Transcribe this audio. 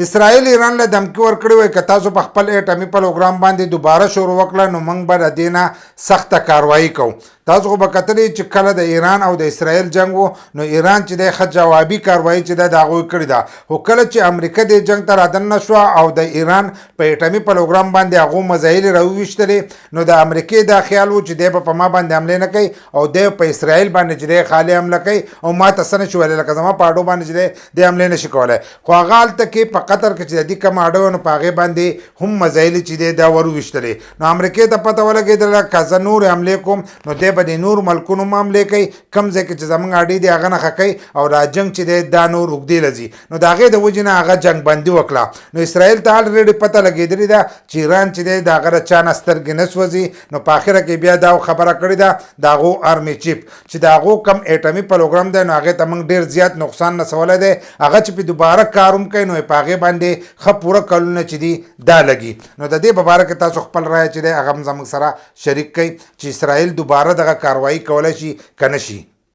اسرائیل ایران له دھمکی ورکړې وای که تاسو په خپل اټمي پروګرام باندې دوباره شروع وکړه نو موږ به د دې نه سخته کاروايي کوو. تاسو خو به کتلی چې کله د ایران او د اسرائیل جنگ و نو ایران چې دی ښه جوابي کاروايي چې ده د هغوی کړې ده، خو کله چې امریکا دې جنگ ته رادننه شوه او د ایران په اټمي پروګرام باندې هغو مزایلې راوویشتلې نو د امریکې دا خیال و چې دی به په ما باندې حملې نه کوي او دی په اسرائیل باندې چې دی خالي حمله کوي او ما ته څه نه شي ویلی، لکه زما په اډو باندې چې دی حملې نه شي کولی. خو هغه هلته کې په قطر کې چې د دې کومه اډه وه نو په هغې باندې هم مزایلې چې دی دا وروویشتلې. نو امریکې ته پته ولګېدله که زه نورې حملې کوم نو دی به د نورو ملکونو هم حملې کوي، کوم ځای کې چې زموږ اډې دي هغه نښه کوي او دا جنګ چې دی دا نور اوږدې له ځي. نو د هغې د وجې نه هغه جنګ بندي وکړه. نو اسرائیل ته الریډي پته لګېدلې ده چې ایران چې دی د هغه د چا نه سترګې نه سوځي. نو په اخره کې بیا دا خبره کړې ده د هغو آرمي چیف چې د هغو کم اټمي پروګرام دی نو هغې ته موږ ډېر زیات نقصان رسولی دی، هغه چې په دوباره کار هم کوي نو په هغې باندې ښه پوره کلونه چې دي دا لګي. نو د دې په باره کې تاسو خپل رایه چې دی هغه هم زموږ سره شریک کړئ چې اسرائیل دوباره دغه کاروايي کولی شي که نه شي.